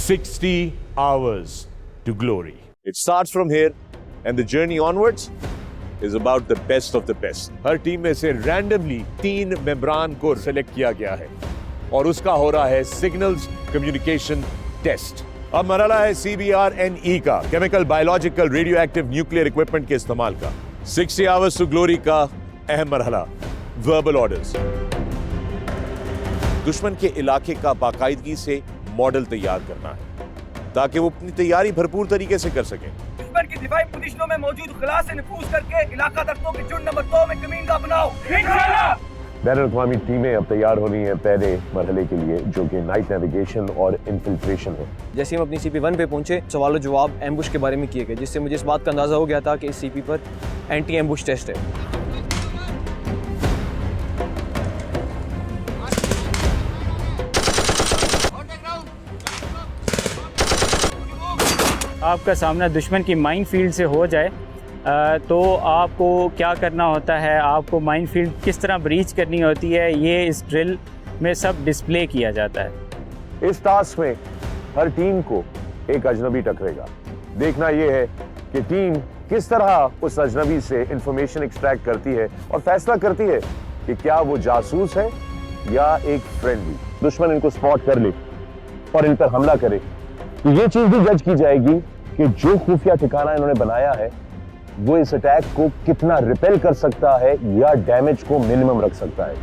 60 hours to glory. It starts from here and the journey onwards is about the best of the best. Her team में से randomly 3 मेंबरान को select किया गया है और उसका हो रहा है सिग्नल्स कम्युनिकेशन टेस्ट। अब मरहला है CBRNE का, chemical biological radio active nuclear equipment के इस्तेमाल का। 60 आवर्स टू ग्लोरी का अहम मरहला, वर्बल ऑर्डर्स। दुश्मन के इलाके का बाकायदगी से मॉडल तैयार करना है ताकि वो अपनी तैयारी भरपूर तरीके से कर सकें। दुश्मन की दिफाई पोजीशनों में मौजूद खला से नफूज करके इलाका दस्तों के झुंड नंबर 2 में कमींदा बनाओ। बैनुल-अक़वामी टीमें अब तैयार हो रही हैं पहले मरहले के लिए, जो कि नाइट नेविगेशन और इन्फिल्ट्रेशन है। जैसे हम अपनी CP1 पे पहुंचे, सवाल जवाब एम्बुश के बारे में किए गए, जिससे मुझे इस बात का अंदाजा हो गया था कि इस CP पर एंटी एम्बुश टेस्ट है। आपका सामना दुश्मन की माइन फील्ड से हो जाए तो आपको क्या करना होता है, आपको माइन फील्ड किस तरह ब्रीच करनी होती है, ये इस ड्रिल में सब डिस्प्ले किया जाता है। इस टास्क में हर टीम को एक अजनबी टकरेगा। देखना यह है कि टीम किस तरह उस अजनबी से इंफॉर्मेशन एक्सट्रैक्ट करती है और फैसला करती है कि क्या वो जासूस है या एक फ्रेंडली। दुश्मन इनको स्पॉट कर ले और इन पर हमला करे तो ये चीज भी जज की जाएगी कि जो खुफिया ठिकाना इन्होंने बनाया है वो इस अटैक को कितना रिपेल कर सकता है या डैमेज को मिनिमम रख सकता है।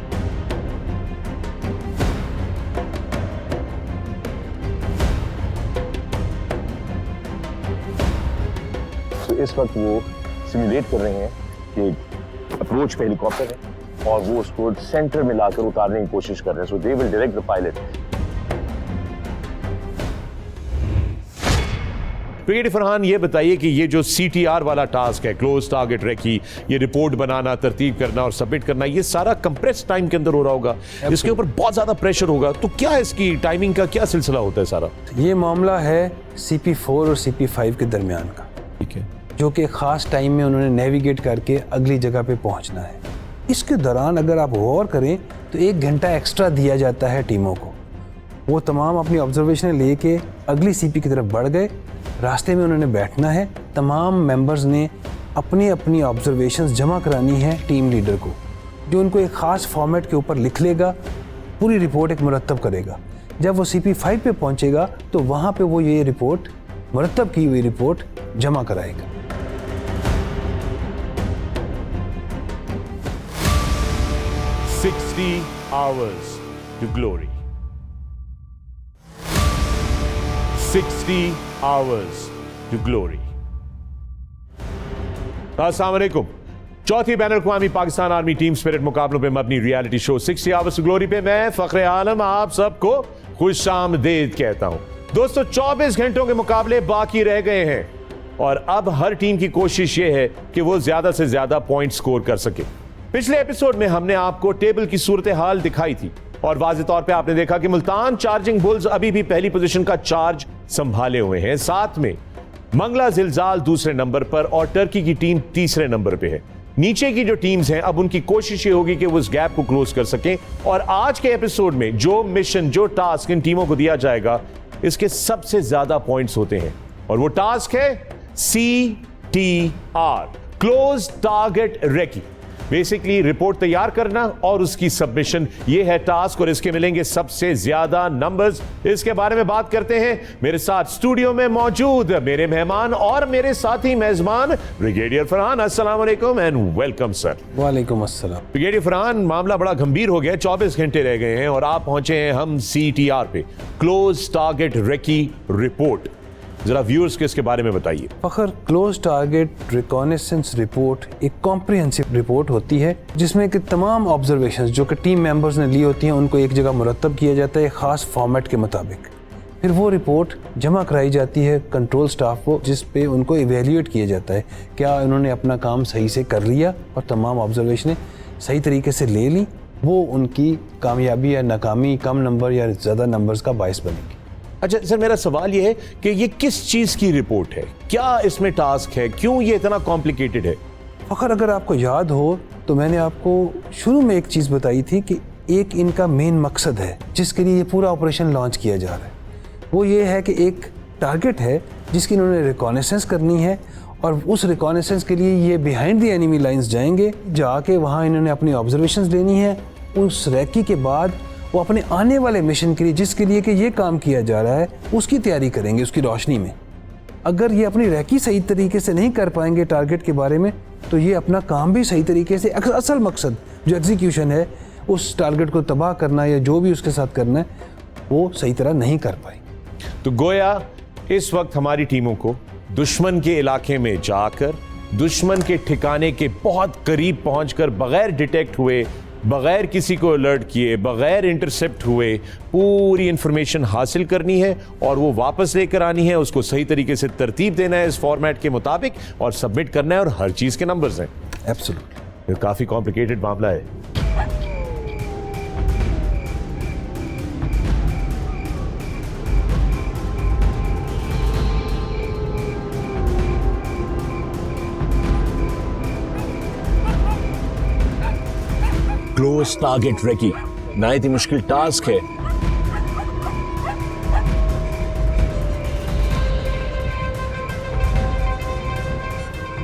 तो इस वक्त वो सिमुलेट कर रहे हैं कि अप्रोच पे हेलीकॉप्टर है और वो उसको सेंटर में लाकर उतारने की कोशिश कर रहे हैं। So they will direct the pilot. Brigadier Farhan, ये बताइए कि ये जो CTR वाला टास्क है, क्लोज टारगेट रेकी, ये रिपोर्ट बनाना, तरतीब करना और सबमिट करना, ये सारा कंप्रेस टाइम के अंदर हो रहा होगा, इसके ऊपर बहुत ज्यादा प्रेशर होगा, तो क्या इसकी टाइमिंग का क्या सिलसिला होता है सारा? ये मामला है CP4 और CP5 के दरमियान का, ठीक है, जो कि खास टाइम में उन्होंने नेविगेट करके अगली जगह पे पहुंचना है। इसके दौरान अगर आप गौर करें तो 1 घंटा एक्स्ट्रा दिया जाता है टीमों को। वो तमाम अपनी ऑब्जर्वेशन लेके अगली CP की तरफ बढ़ गए। रास्ते में उन्होंने बैठना है। तमाम मेंबर्स ने अपनी अपनी ऑब्जर्वेशंस जमा करानी है टीम लीडर को, जो उनको एक ख़ास फॉर्मेट के ऊपर लिख लेगा, पूरी रिपोर्ट एक मुरतब करेगा। जब वो CP5 पे पहुंचेगा तो वहाँ पे वो ये रिपोर्ट, मुरतब की हुई रिपोर्ट जमा कराएगा। $60 hours to glory. 60 hours to glory. अस्सलाम वालेकुम। चौथी बैनुल-अक़वामी पाकिस्तान आर्मी टीम स्पिरिट मुकाबलों पे मबनी reality show 60 hours to glory पे मैं फख्र आलम आप सबको खुशामदीद कहता हूं। दोस्तों, 24 घंटों के मुकाबले बाकी रह गए हैं और अब हर टीम की कोशिश यह है कि वो ज्यादा से ज्यादा पॉइंट स्कोर कर सके। पिछले एपिसोड में हमने आपको टेबल की सूरत हाल दिखाई थी और वाज़ेह तौर पे आपने देखा कि मुल्तान चार्जिंग बुल्स अभी भी पहली पोजीशन का चार्ज संभाले हुए हैं। साथ में मंगला जिलजाल दूसरे नंबर पर और टर्की की टीम तीसरे नंबर पे है। नीचे की जो टीम्स हैं, अब उनकी कोशिश ये होगी कि वो इस गैप को क्लोज कर सकें और आज के एपिसोड में जो मिशन, जो टास्क इन टीमों को दिया जाएगा, इसके सबसे ज्यादा पॉइंट्स होते हैं और वो टास्क है CTR, close target recce. Basically report तैयार करना और उसकी सबमिशन, ये है टास्क और इसके मिलेंगे सबसे ज्यादा नंबर्स। इसके बारे में बात करते हैं। मेरे साथ स्टूडियो में मौजूद मेरे मेहमान और मेरे साथी मेजबान ब्रिगेडियर फरहान। अस्सलाम वालेकुम एंड वेलकम सर। वालेकुम अस्सलाम। ब्रिगेडियर फरहान, मामला बड़ा गंभीर हो गया, 24 घंटे रह गए हैं और आप पहुंचे हैं हम CTR पे, क्लोज टारगेट रेकी रिपोर्ट। जरा व्यूअर्स के इसके बारे में बताइए। फखर, क्लोज टारगेट रिकॉनेसेंस रिपोर्ट एक कॉम्प्रिहेंसिव रिपोर्ट होती है जिसमें कि तमाम ऑब्जर्वेशंस जो कि टीम मेंबर्स ने ली होती हैं उनको एक जगह मुरतब किया जाता है ख़ास फॉर्मेट के मुताबिक। फिर वो रिपोर्ट जमा कराई जाती है कंट्रोल स्टाफ को, जिस पे उनको इवेल्यूएट किया जाता है क्या उन्होंने अपना काम सही से कर लिया और तमाम ऑब्जर्वेशनें सही तरीके से ले ली। वो उनकी कामयाबी या नाकामी, कम नंबर या ज़्यादा नंबर्स का बायस बनेगी। अच्छा सर, मेरा सवाल यह है कि ये किस चीज की रिपोर्ट है, क्या इसमें टास्क है, क्यों ये इतना कॉम्प्लिकेटेड है? फखर, अगर आपको याद हो तो मैंने आपको शुरू में एक चीज़ बताई थी कि एक इनका मेन मकसद है जिसके लिए ये पूरा ऑपरेशन लॉन्च किया जा रहा है। वो ये है कि एक टारगेट है जिसकी इन्होंने रिकॉनेसेंस करनी है, और उस रिकॉनेसेंस के लिए ये बिहाइंड द एनिमी लाइंस जाएंगे, जाके वहाँ इन्होंने अपनी ऑब्जर्वेशंस लेनी है। उस रैकी के बाद वो अपने आने वाले मिशन के लिए, जिसके लिए कि ये काम किया जा रहा है, उसकी तैयारी करेंगे उसकी रोशनी में। अगर ये अपनी रैकी सही तरीके से नहीं कर पाएंगे टारगेट के बारे में, तो ये अपना काम भी सही तरीके से, असल मकसद जो एग्जीक्यूशन है उस टारगेट को तबाह करना या जो भी उसके साथ करना है, वो सही तरह नहीं कर पाएंगे। तो गोया इस वक्त हमारी टीमों को दुश्मन के इलाके में जाकर, दुश्मन के ठिकाने के बहुत करीब पहुंचकर, बगैर डिटेक्ट हुए, बगैर किसी को अलर्ट किए, बगैर इंटरसेप्ट हुए, पूरी इंफॉर्मेशन हासिल करनी है और वो वापस लेकर आनी है, उसको सही तरीके से तरतीब देना है इस फॉर्मेट के मुताबिक और सबमिट करना है, और हर चीज के नंबर्स हैं। एब्सोल्युटली। ये काफी कॉम्प्लिकेटेड मामला है। क्लोज टारगेट रेकी नायत ही मुश्किल टास्क है।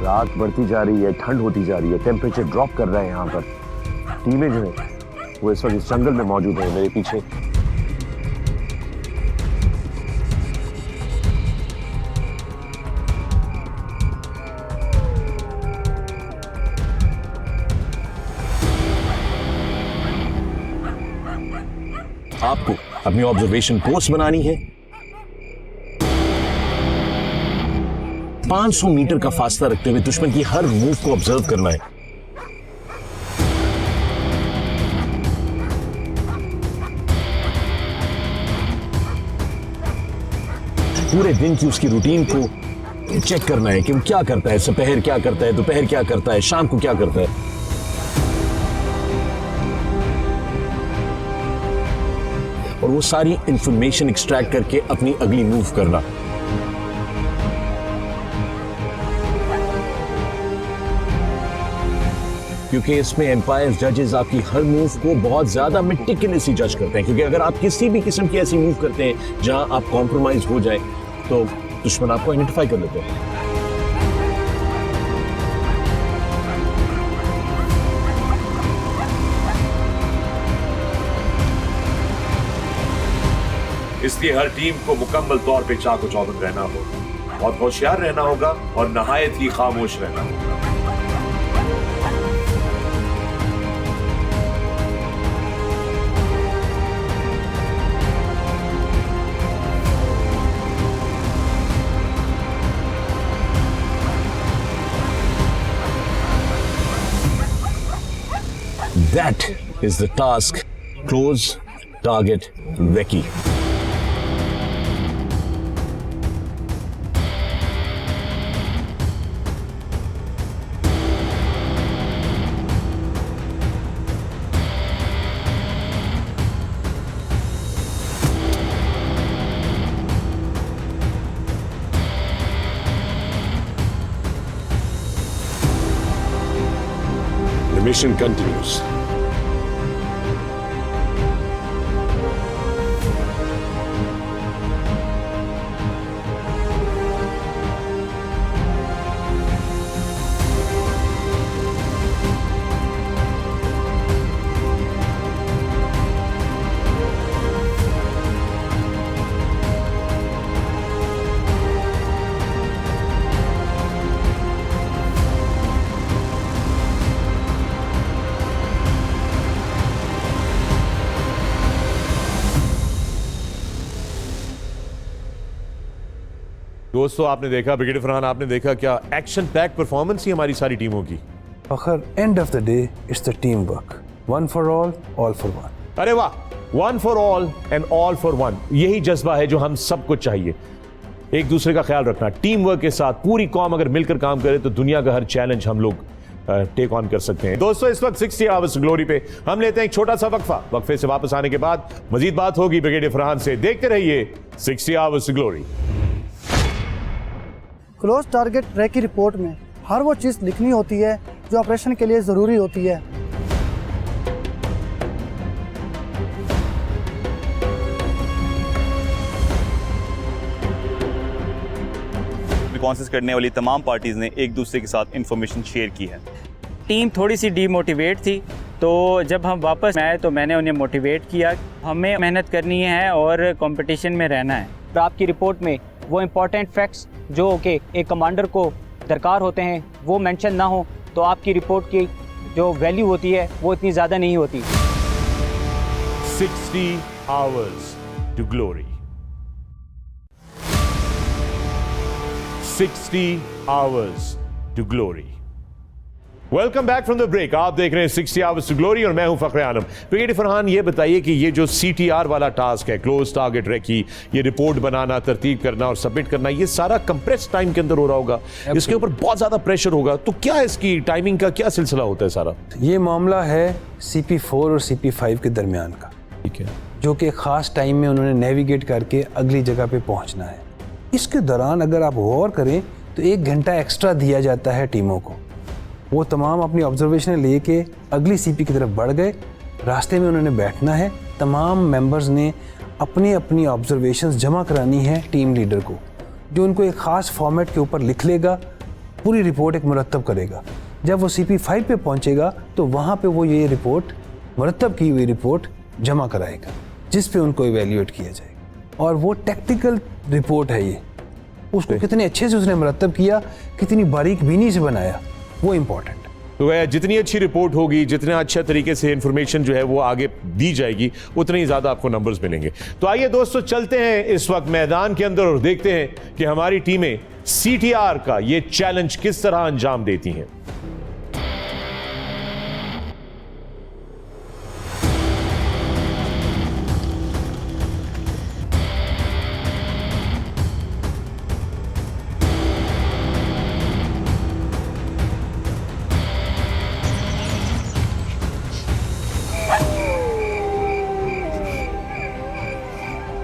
रात बढ़ती जा रही है, ठंड होती जा रही है, टेम्परेचर ड्रॉप कर रहा है। यहाँ पर टीमें जो है वो इस वक्त इस जंगल में मौजूद है मेरे पीछे। आपको अपनी ऑब्जर्वेशन पोस्ट बनानी है। 500 मीटर का फासला रखते हुए दुश्मन की हर मूव को ऑब्जर्व करना है। पूरे दिन की उसकी रूटीन को चेक करना है कि वो क्या करता है, दोपहर क्या करता है, दोपहर क्या करता है, शाम को क्या करता है। और वो सारी इंफॉर्मेशन एक्सट्रैक्ट करके अपनी अगली मूव करना। क्योंकि इसमें एम्पायर जजेस आपकी हर मूव को बहुत ज्यादा मेटिकुलसली जज करते हैं, क्योंकि अगर आप किसी भी किस्म की ऐसी मूव करते हैं जहां आप कॉम्प्रोमाइज हो जाए तो दुश्मन आपको आइडेंटिफाई कर लेते हैं। इसलिए हर टीम को मुकम्मल तौर पे चाको चौबंद रहना होगा, बहुत होशियार रहना होगा और नहायत ही खामोश रहना होगा। That is the task. Close target recce. The mission continues. दोस्तों आपने देखा, ब्रिगेडियर फरहान आपने देखा, क्या एक्शन पैक परफॉर्मेंस ही हमारी सारी टीमों की। Fakhar, end of the day it's the team work, one for all for one. अरे वाह, one for all and all for one, यही जज्बा है जो हम सबको चाहिए। एक दूसरे का ख्याल रखना, टीम वर्क के साथ पूरी कौम अगर मिलकर काम करे तो दुनिया का हर चैलेंज हम लोग टेक ऑन कर सकते हैं। दोस्तों इस वक्त 60 आवर्स ग्लोरी पे हम लेते हैं एक छोटा सा वक्फा। वक्फे से वापस आने के बाद मजीद बात होगी ब्रिगेडियर फरहान से। देखते रहिए 60 hours glory. Close target recce की रिपोर्ट में हर वो चीज़ लिखनी होती है जो ऑपरेशन के लिए ज़रूरी होती है। रिकॉन्सिस करने वाली तमाम पार्टीज़ ने एक दूसरे के साथ इंफॉर्मेशन शेयर की है। टीम थोड़ी सी डीमोटिवेट थी, तो जब हम वापस आए तो मैंने उन्हें मोटिवेट किया। हमें मेहनत करनी है और कंपटीशन में रहना है। तो आपकी रिपोर्ट में वो इम्पोर्टेंट फैक्ट्स जो कि एक कमांडर को दरकार होते हैं वो मेंशन ना हो तो आपकी रिपोर्ट की जो वैल्यू होती है वो इतनी ज़्यादा नहीं होती। 60 hours to glory. 60 hours to glory. Welcome back from the break. आप देख रहे हैं 60 Hours to Glory और मैं हूं फखरे आलम। ब्रिगेडियर फरहान, ये बताइए कि ये जो CTR वाला टास्क है, क्लोज टारगेट रेकी, ये रिपोर्ट बनाना, तरतीब करना और सबमिट करना, ये सारा कंप्रेस टाइम के अंदर हो रहा होगा, इसके ऊपर बहुत ज्यादा प्रेशर होगा, तो क्या इसकी टाइमिंग का क्या सिलसिला होता है सारा? ये मामला है CP4 और CP5 के दरमियान का, ठीक है, जो कि ख़ास टाइम में उन्होंने नेविगेट करके अगली जगह पे पहुंचना है। इसके दौरान अगर आप गौर करें तो 1 घंटा एक्स्ट्रा दिया जाता है टीमों को। वो तमाम अपनी ऑब्जर्वेशन लेके अगली CP की तरफ बढ़ गए। रास्ते में उन्होंने बैठना है। तमाम मेंबर्स ने अपनी अपनी ऑब्जर्वेशंस जमा करानी है टीम लीडर को, जो उनको एक ख़ास फॉर्मेट के ऊपर लिख लेगा, पूरी रिपोर्ट एक मुरतब करेगा। जब वो CP5 पे पहुंचेगा तो वहाँ पे वो ये रिपोर्ट, मुरतब की हुई रिपोर्ट जमा कराएगा, जिस पे उनको इवेल्यूएट किया जाएगा। और वो टेक्निकल रिपोर्ट है, ये उसको कितने अच्छे से उसने मुरतब किया, कितनी बारीक बीनी से बनाया, वो इम्पोर्टेंट। तो जितनी अच्छी रिपोर्ट होगी, जितना अच्छा तरीके से इंफॉर्मेशन जो है वो आगे दी जाएगी, उतने ही ज्यादा आपको नंबर्स मिलेंगे। तो आइए दोस्तों, चलते हैं इस वक्त मैदान के अंदर और देखते हैं कि हमारी टीमें CTR का ये चैलेंज किस तरह अंजाम देती हैं।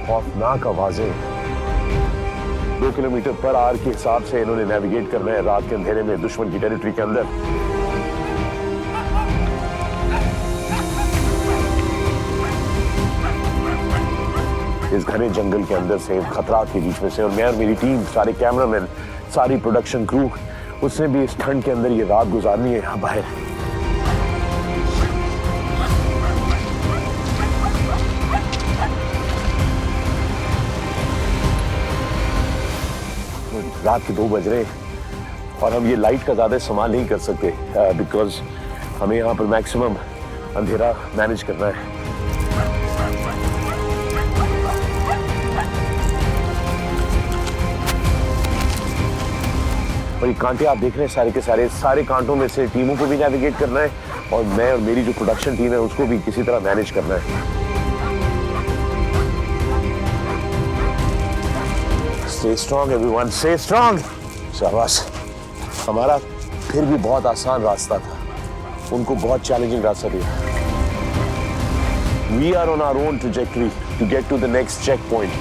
खौफनाक आवाजें, 2 किलोमीटर पर आवर के हिसाब से इन्होंने नेविगेट करना है रात के अंधेरे में दुश्मन की टेरिटरी के अंदर। इस घने जंगल के अंदर से, खतरात के बीच में से, और मैं और मेरी टीम, सारे कैमरामैन, सारी प्रोडक्शन क्रू, उसने भी इस ठंड के अंदर ये रात गुजारनी है यहाँ बाहर। रात के 2 बज रहे हैं और हम ये लाइट का ज्यादा इस्तेमाल नहीं कर सकते बिकॉज हमें यहाँ पर मैक्सिमम अंधेरा मैनेज करना है। और ये कांटे आप देख रहे हैं सारे के सारे कांटों में से टीमों को भी नेविगेट करना है और मैं और मेरी जो प्रोडक्शन टीम है उसको भी किसी तरह मैनेज करना है। Stay strong everyone, stay strong. शाबाश। हमारा फिर भी बहुत आसान रास्ता था, उनको बहुत चैलेंजिंग रास्ता दिया। We are on our own trajectory to get to the next checkpoint.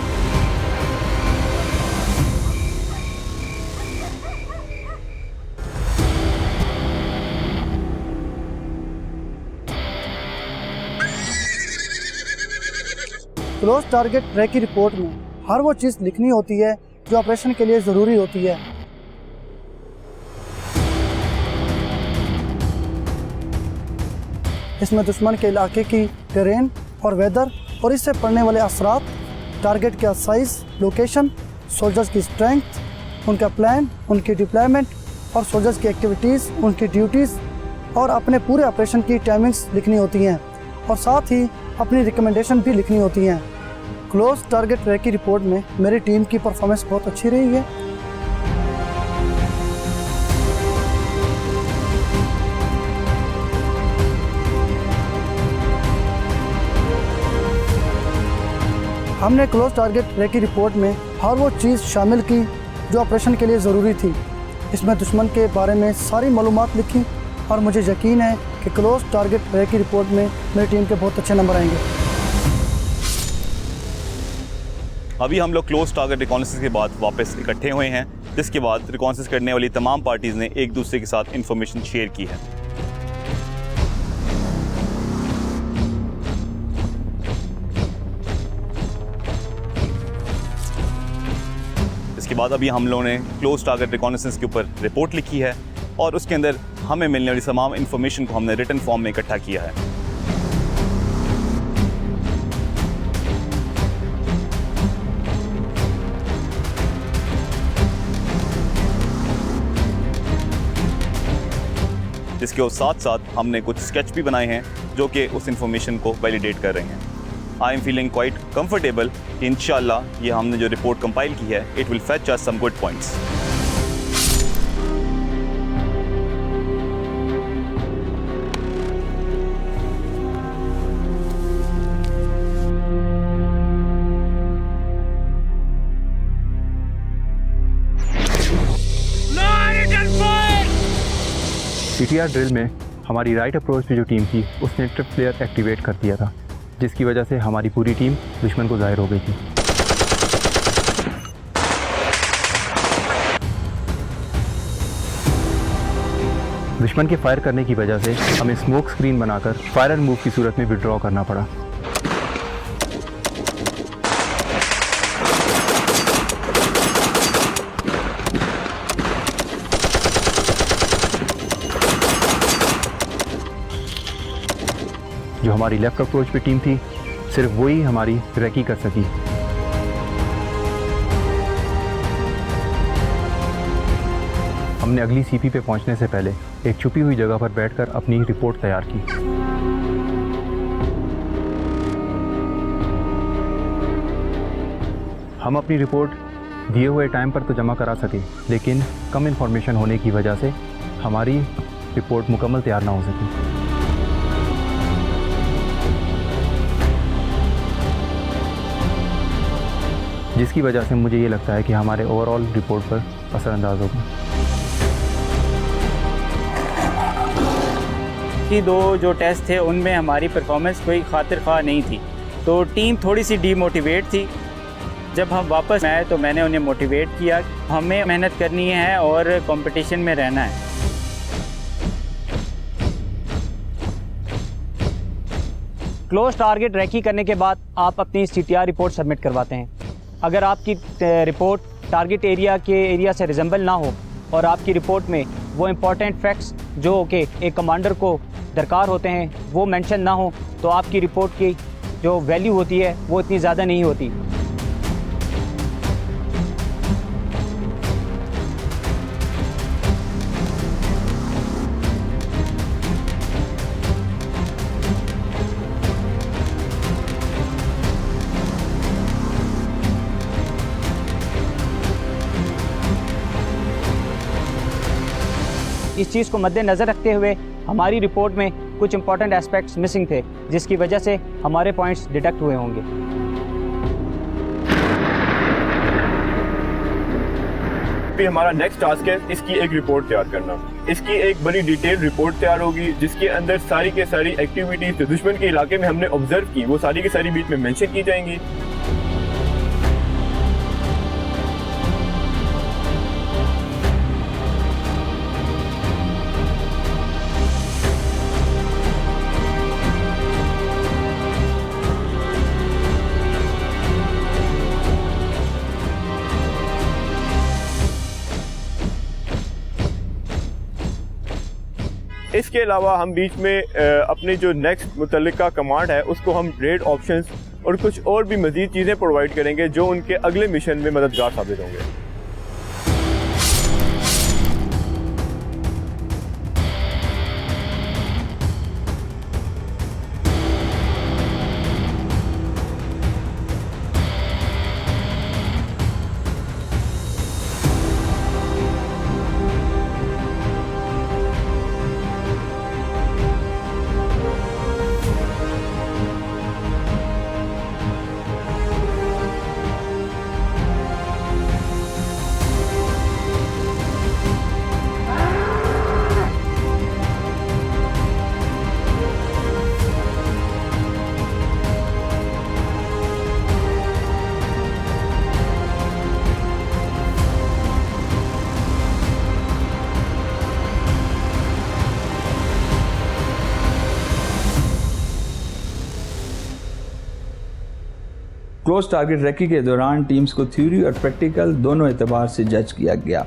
Close target track की रिपोर्ट में हर वो चीज़ लिखनी होती है जो ऑपरेशन के लिए ज़रूरी होती है। इसमें दुश्मन के इलाके की टेरेन और वेदर और इससे पड़ने वाले असरात, टारगेट का साइज़, लोकेशन, सोल्जर्स की स्ट्रेंथ, उनका प्लान, उनकी डिप्लॉयमेंट और सोल्जर्स की एक्टिविटीज़, उनकी ड्यूटीज़ और अपने पूरे ऑपरेशन की टाइमिंग्स लिखनी होती हैं और साथ ही अपनी रिकमेंडेशन भी लिखनी होती हैं। क्लोज टारगेट ट्रैक की रिपोर्ट में मेरी टीम की परफॉर्मेंस बहुत अच्छी रही है। हमने क्लोज टारगेट ट्रैक की रिपोर्ट में हर वो चीज़ शामिल की जो ऑपरेशन के लिए ज़रूरी थी। इसमें दुश्मन के बारे में सारी मालूमात लिखी और मुझे यकीन है कि क्लोज टारगेट ट्रैक की रिपोर्ट में मेरी टीम के बहुत अच्छे नंबर आएंगे। अभी हम लोग क्लोज टारगेट रिकॉन्सिस के बाद वापस इकट्ठे हुए हैं, जिसके बाद रिकॉन्सिस करने वाली तमाम पार्टीज़ ने एक दूसरे के साथ इंफॉर्मेशन शेयर की है। इसके जिसके बाद अभी हम लोगों ने क्लोज टारगेट रिकॉनेसेंस के ऊपर रिपोर्ट लिखी है और उसके अंदर हमें मिलने वाली तमाम इन्फॉर्मेशन को हमने रिटन फॉर्म में इकट्ठा किया है। जिसके साथ साथ हमने कुछ स्केच भी बनाए हैं जो कि उस इंफॉर्मेशन को वैलिडेट कर रहे हैं। I am feeling quite comfortable कि इंशाल्लाह ये हमने जो रिपोर्ट कंपाइल की है it will fetch us some good points. CTR drill में हमारी राइट अप्रोच पे जो टीम थी उसने ट्रिप फ्लेयर एक्टिवेट कर दिया था, जिसकी वजह से हमारी पूरी टीम दुश्मन को ज़ाहिर हो गई थी। दुश्मन के फायर करने की वजह से हमें स्मोक स्क्रीन बनाकर फायर एंड मूव की सूरत में विड्रॉ करना पड़ा। जो हमारी लेफ्ट अप्रोच पे टीम थी सिर्फ वही हमारी रैकी कर सकी। हमने अगली सीपी पे पहुंचने से पहले एक छुपी हुई जगह पर बैठकर अपनी रिपोर्ट तैयार की। हम अपनी रिपोर्ट दिए हुए टाइम पर तो जमा करा सके, लेकिन कम इंफॉर्मेशन होने की वजह से हमारी रिपोर्ट मुकम्मल तैयार ना हो सकी। जिसकी वजह से मुझे ये लगता है कि हमारे ओवरऑल रिपोर्ट पर असरअंदाज होगा। कि दो जो टेस्ट थे उनमें हमारी परफॉर्मेंस कोई खातिर ख्वाह नहीं थी, तो टीम थोड़ी सी डीमोटिवेट थी। जब हम वापस आए तो मैंने उन्हें मोटिवेट किया, हमें मेहनत करनी है और कंपटीशन में रहना है। क्लोज टारगेट रैकी करने के बाद आप अपनी CTR रिपोर्ट सबमिट करवाते हैं। अगर आपकी रिपोर्ट टारगेट एरिया के एरिया से रिजेंबल ना हो और आपकी रिपोर्ट में वो इम्पॉर्टेंट फैक्ट्स जो कि एक कमांडर को दरकार होते हैं वो मेंशन ना हो, तो आपकी रिपोर्ट की जो वैल्यू होती है वो इतनी ज़्यादा नहीं होती। इस चीज़ को मद्देनज़र रखते हुए हमारी रिपोर्ट में कुछ इंपॉर्टेंट एस्पेक्ट्स मिसिंग थे, जिसकी वजह से हमारे पॉइंट्स डिडक्ट हुए होंगे। भी हमारा नेक्स्ट टास्क है इसकी एक रिपोर्ट तैयार करना। इसकी एक बड़ी डिटेल रिपोर्ट तैयार होगी जिसके अंदर सारी के सारी एक्टिविटीज जो दुश्मन के इलाके में हमने ऑब्जर्व की वो सारी की सारी बीच में मेंशन की जाएंगी। इसके अलावा हम बीच में अपनी जो नेक्स्ट मुतल्लिका कमांड है उसको हम रेड ऑप्शंस और कुछ और भी मज़ीद चीज़ें प्रोवाइड करेंगे जो उनके अगले मिशन में मददगार साबित होंगे। क्लोज टारगेट रेकी के दौरान टीम्स को थ्योरी और प्रैक्टिकल दोनों एतबार से जज किया गया।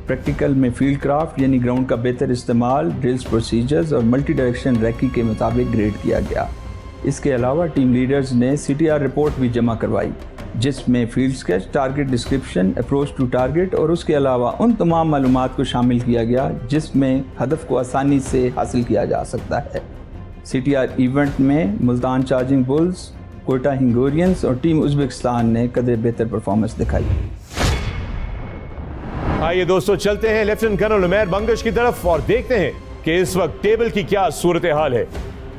प्रैक्टिकल में फील्ड क्राफ्ट यानी ग्राउंड का बेहतर इस्तेमाल, ड्रिल्स, प्रोसीजर्स और मल्टी डायरेक्शन रेकी के मुताबिक ग्रेड किया गया। इसके अलावा टीम लीडर्स ने CTR रिपोर्ट भी जमा करवाई, जिसमें field sketch, target description, approach to target और उसके अलावा उन तमाम मालूमात को शामिल किया गया जिसमें हदफ को आसानी से हासिल किया जा सकता है। CTR इवेंट में मुल्तान चार्जिंग बुल्स, कोयटा हिंगोरियंस और टीम उज़्बेकिस्तान ने कदर बेहतर परफॉर्मेंस दिखाई। आइए दोस्तों, चलते हैं लेफ्टिनेंट कर्नल उमैर बंगश की तरफ और देखते हैं कि इस वक्त टेबल की क्या सूरत हाल है।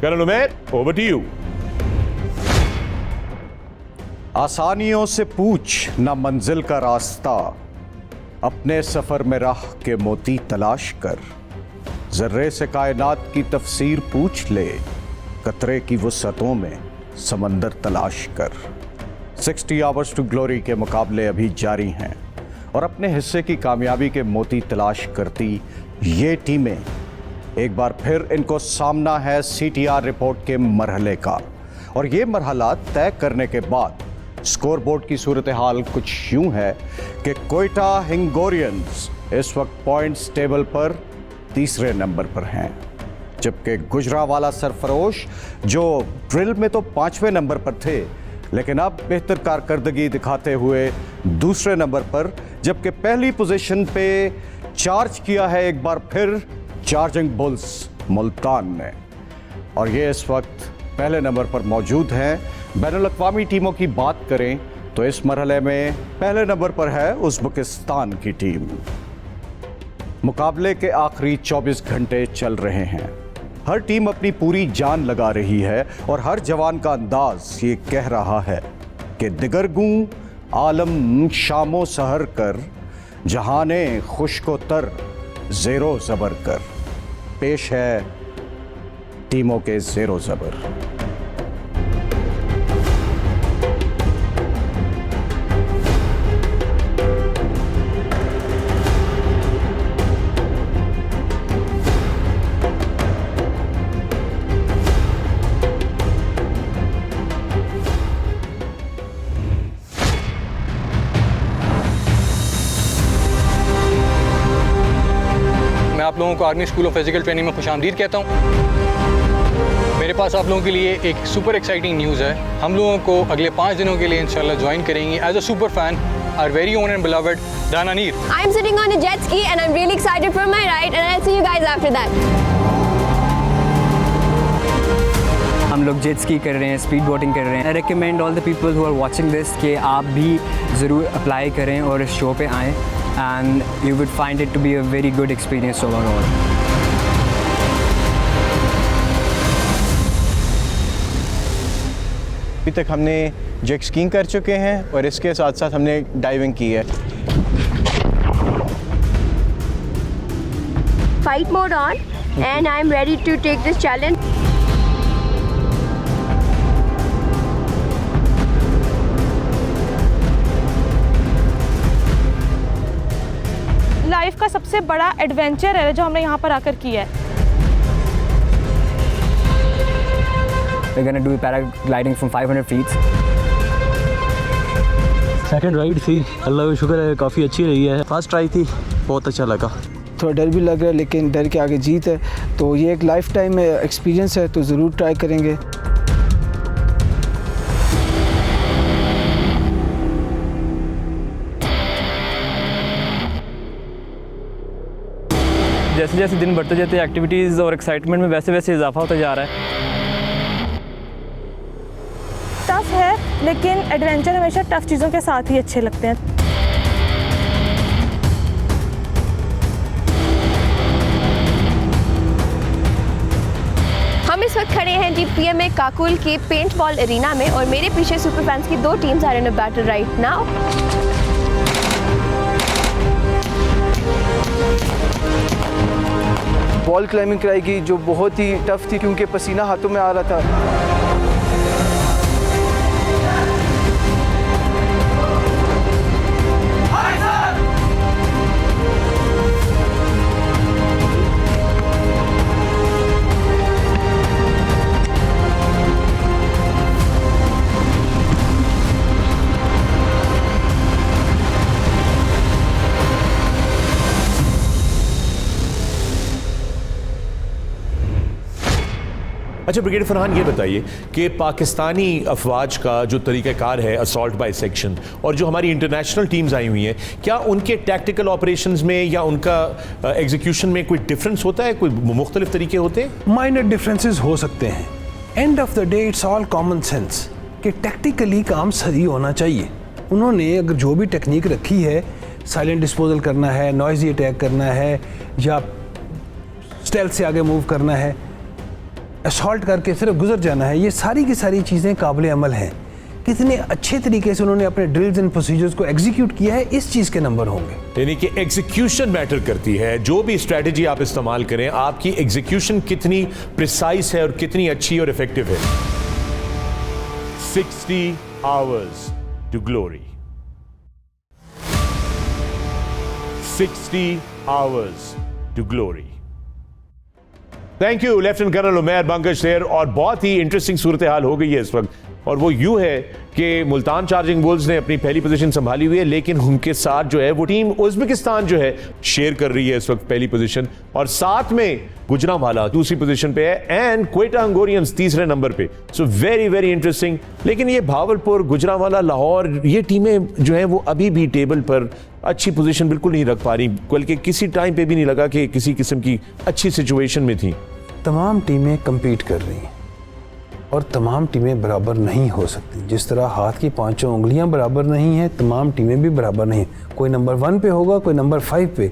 Colonel Umair, over to you. आसानियों से पूछ न मंजिल का रास्ता, अपने सफर में राह के मोती तलाश कर, जर्रे से कायनात की तफसीर पूछ ले, कतरे की वुसअतों में समंदर तलाश कर। 60 आवर्स टू ग्लोरी के मुकाबले अभी जारी हैं और अपने हिस्से की कामयाबी के मोती तलाश करती ये टीमें, एक बार फिर इनको सामना है CTR रिपोर्ट के मरहले का। और ये मरहला तय करने के बाद स्कोरबोर्ड की सूरत हाल कुछ यूं है कि कोयटा हिंगोरियंस इस वक्त पॉइंट्स टेबल पर तीसरे नंबर पर हैं, जबकि गुजरावाला सरफरोश जो ड्रिल में तो 5वें नंबर पर थे लेकिन अब बेहतर कारकर्दगी दिखाते हुए दूसरे नंबर पर, जबकि पहली पोजीशन पे चार्ज किया है एक बार फिर चार्जिंग बुल्स मुल्तान ने, और ये इस वक्त पहले नंबर पर मौजूद हैं। बैनुल-अक़वामी टीमों की बात करें तो इस मरहले में पहले नंबर पर है उज़्बेकिस्तान की टीम। मुकाबले के आखिरी 24 घंटे चल रहे हैं, हर टीम अपनी पूरी जान लगा रही है और हर जवान का अंदाज ये कह रहा है कि दिगरगूं आलम शामो सहर कर, जहाने खुशको तर ज़ेरो ज़बर कर। पेश है टीमों के ज़ेरो ज़बर। आप लोगों को army school of physical training में खुशामदीद कहता हूँ। मेरे पास आप लोगों के लिए एक सुपर एक्साइटिंग न्यूज़ है। हम लोगों को अगले 5 दिनों के लिए इंशाल्लाह ज्वाइन करेंगी as a super fan our very own and beloved Dana Neer. I am sitting on a jet ski and I am really excited for my ride and I will see you guys after that. हम लोग jet ski कर रहे हैं, speed boating कर रहे हैं। I recommend all the people who are watching this कि आप भी ज़रूर अप्लाई करें और इस शो पे आएँ and you would find it to be a very good experience overall. अभी तक हमने जेट स्कीइंग कर चुके हैं और इसके साथ साथ हमने डाइविंग की है। Fight mode on and I am ready to take this challenge. Life का सबसे बड़ा एडवेंचर है जो हमने यहाँ पर आकर किया है। We're gonna do paragliding from 500 feet. Second ride थी, अल्लाह का शुक्र है काफ़ी अच्छी रही है। फर्स्ट ट्राई थी, बहुत अच्छा लगा। थोड़ा डर भी लग रहा है लेकिन डर के आगे जीत है, तो ये एक लाइफ टाइम एक्सपीरियंस है, तो ज़रूर ट्राई करेंगे। जैसे जैसे दिन बढ़ते जाते हैं एक्टिविटीज़ और एक्साइटमेंट में वैसे वैसे इजाफा होता जा रहा है। टफ है लेकिन एडवेंचर हमेशा टफ चीज़ों के साथ ही अच्छे लगते हैं। हम इस वक्त खड़े हैं GPMA काकुल के पेंट बॉल एरिना में और मेरे पीछे सुपर फैंस की 2 teams are in a battle right now. Wall climbing कराई गई जो बहुत ही टफ थी क्योंकि पसीना हाथों में आ रहा था। अच्छा ब्रिगेडियर फरहान, ये बताइए कि पाकिस्तानी अफवाज का जो तरीक़ाकार है असॉल्ट बाय सेक्शन और जो हमारी इंटरनेशनल टीम्स आई हुई हैं, क्या उनके टैक्टिकल ऑपरेशंस में या उनका एग्जीक्यूशन में कोई डिफरेंस होता है, कोई मुख्तलिफ तरीके होते हैं? माइनर डिफरेंसेस हो सकते हैं। And of the day it's all common sense कि टैक्टिकली काम सही होना चाहिए। उन्होंने अगर जो भी टेक्निक रखी है, साइलेंट डिस्पोजल करना है, नॉइजी अटैक करना है या स्टेल्थ से आगे मूव करना है, असॉल्ट करके सिर्फ गुजर जाना है, ये सारी की सारी चीज़ें काबिल अमल हैं। कितने अच्छे तरीके से उन्होंने अपने ड्रिल्स एंड प्रोसीजर्स को एग्जीक्यूट किया है, इस चीज़ के नंबर होंगे। यानी कि एग्जीक्यूशन मैटर करती है। जो भी स्ट्रेटजी आप इस्तेमाल करें, आपकी एग्जीक्यूशन कितनी प्रिसाइज है और कितनी अच्छी और इफेक्टिव है। 60 hours to glory. 60 hours to glory. Thank you lieutenant colonel Umair Bangash शेर। और बहुत ही इंटरेस्टिंग सूरत हाल हो गई है इस वक्त, और वो यूं है कि मुल्तान चार्जिंग बुल्स ने अपनी पहली पोजीशन संभाली हुई है, लेकिन उनके साथ जो है वो टीम उज्बेकिस्तान जो है शेयर कर रही है इस वक्त पहली पोजीशन, और साथ में गुजरांवाला दूसरी पोजीशन पे है एंड क्वेटा हंगोरियंस तीसरे नंबर पे। So very very interesting. लेकिन ये भावलपुर, गुजरांवाला, लाहौर, ये टीमें जो हैं वो अभी भी टेबल पर अच्छी पोजीशन बिल्कुल नहीं रख पा रही, बल्कि किसी टाइम पे भी नहीं लगा कि किसी किस्म की अच्छी सिचुएशन में थी। तमाम टीमें कम्पीट कर रही हैं और तमाम टीमें बराबर नहीं हो सकती। जिस तरह हाथ की पांचों उंगलियां बराबर नहीं हैं, तमाम टीमें भी बराबर नहीं हैं। कोई नंबर 1 पे होगा, कोई नंबर 5 पे।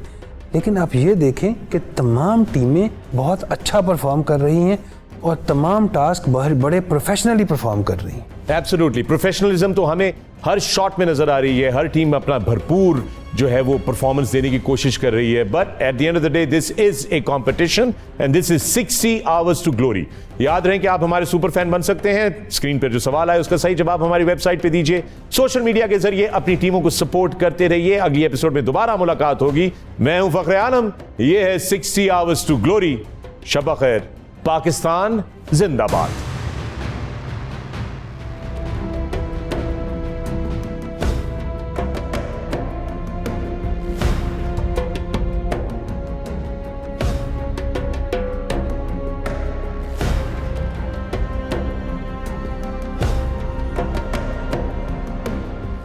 लेकिन आप ये देखें कि तमाम टीमें बहुत अच्छा परफॉर्म कर रही हैं और तमाम टास्क बड़े प्रोफेशनली परफॉर्म कर रही हैं। एब्सोल्युटली, प्रोफेशनलिज्म तो हमें हर शॉट में नजर आ रही है। हर टीम अपना भरपूर जो है वो परफॉर्मेंस देने की कोशिश कर रही है। But at the end of the day this is a competition and this is 60 hours to glory. याद रहे कि आप हमारे सुपर फैन बन सकते हैं। स्क्रीन पर जो सवाल आए उसका सही जवाब हमारी वेबसाइट पे दीजिए। सोशल मीडिया के जरिए अपनी टीमों को सपोर्ट करते रहिए। अगली एपिसोड में दोबारा मुलाकात होगी। मैं हूं फखरे आलम, ये है 60 hours टू ग्लोरी। शब खैर, पाकिस्तान जिंदाबाद।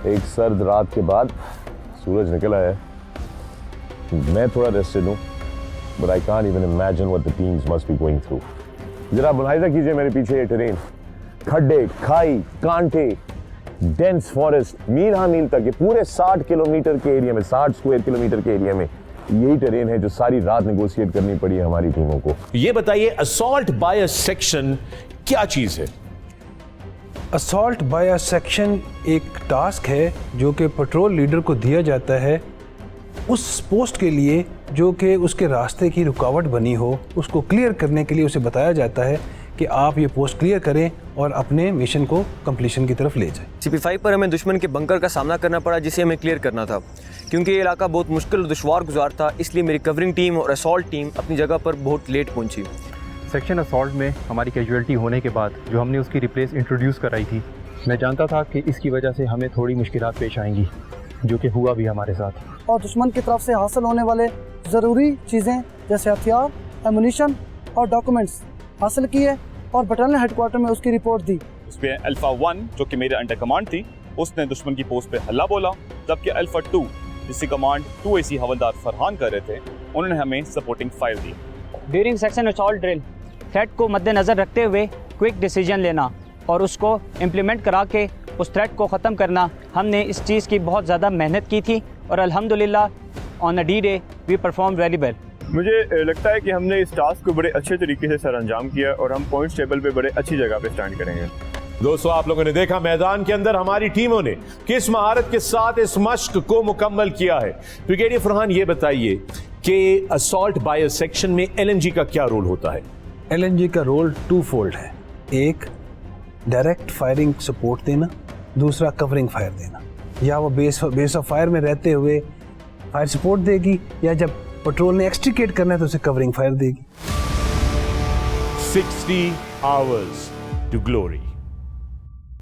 एक सर्द रात के बाद सूरज निकला है। मैं थोड़ा रेस्टेड हूँ, but I can't even imagine what the teams must be going through. जरा मुलाहिजा कीजिए मेरे पीछे ये टेरेन, खड्डे, खाई, कांटे, डेंस फॉरेस्ट, मील हाँ मील तक, ये पूरे 60 किलोमीटर के एरिया में, 60 स्क्वायर किलोमीटर के एरिया में यही टेरेन है जो सारी रात नेगोशिएट करनी पड़ी है हमारी टीमों को। ये बताइए, असॉल्ट बाय अ सेक्शन क्या चीज है? असॉल्ट बाय अ सेक्शन एक टास्क है जो कि पेट्रोल लीडर को दिया जाता है उस पोस्ट के लिए जो कि उसके रास्ते की रुकावट बनी हो। उसको क्लियर करने के लिए उसे बताया जाता है कि आप ये पोस्ट क्लियर करें और अपने मिशन को कंप्लीशन की तरफ ले जाएं। CP5 पर हमें दुश्मन के बंकर का सामना करना पड़ा, जिसे हमें क्लियर करना था। क्योंकि ये इलाका बहुत मुश्किल और दुश्वार गुजार था, इसलिए मेरी कवरिंग टीम और असॉल्ट टीम अपनी जगह पर बहुत लेट पहुंची। सेक्शन असॉल्ट में हमारी कैजुअलिटी होने के बाद जो हमने उसकी रिप्लेस इंट्रोड्यूस कराई थी, मैं जानता था कि इसकी वजह से हमें थोड़ी मुश्किलात पेश आएंगी, जो कि हुआ भी हमारे साथ। और दुश्मन की तरफ से हासिल होने वाले ज़रूरी चीज़ें जैसे हथियार, एमुनिशन और डॉक्यूमेंट्स हासिल किए और बटालियन हेडक्वार्टर में उसकी रिपोर्ट दी। उसमें अल्फा 1 जो कि मेरे अंडर कमांड थी, उसने दुश्मन की पोस्ट पे हल्ला बोला, जबकि अल्फा 2 जिसकी कमांड 2AC हवलदार फरहान कर रहे थे, उन्होंने हमें सपोर्टिंग फायर दी। During section assault drill threat को मद्देनज़र रखते हुए क्विक डिसीजन लेना और उसको इम्प्लीमेंट करा के उस थ्रेट को ख़त्म करना, हमने इस चीज़ की बहुत ज़्यादा मेहनत की थी और अल्हम्दुलिल्लाह on a D-Day we perform very well. मुझे लगता है कि हमने इस टास्क को बड़े अच्छे तरीके से सर अंजाम किया और हम पॉइंट्स टेबल पे बड़े अच्छी जगह पे स्टैंड करेंगे। दोस्तों, आप लोगों ने देखा मैदान के अंदर हमारी टीमों ने किस महारत के साथ इस मश्क को मुकम्मल किया है। ब्रिगेडियर फरहान, ये बताइए कि असॉल्ट बाय अ सेक्शन में LNG का क्या रोल होता है? LNG का रोल 2-fold है। एक, डायरेक्ट फायरिंग सपोर्ट देना, दूसरा कवरिंग फायर देना। या वो बेस ऑफ फायर में रहते हुए फायर सपोर्ट देगी, या जब पेट्रोल ने एक्सट्रिकेट करना है तो उसे कवरिंग फायर देगी। 60 hours to glory।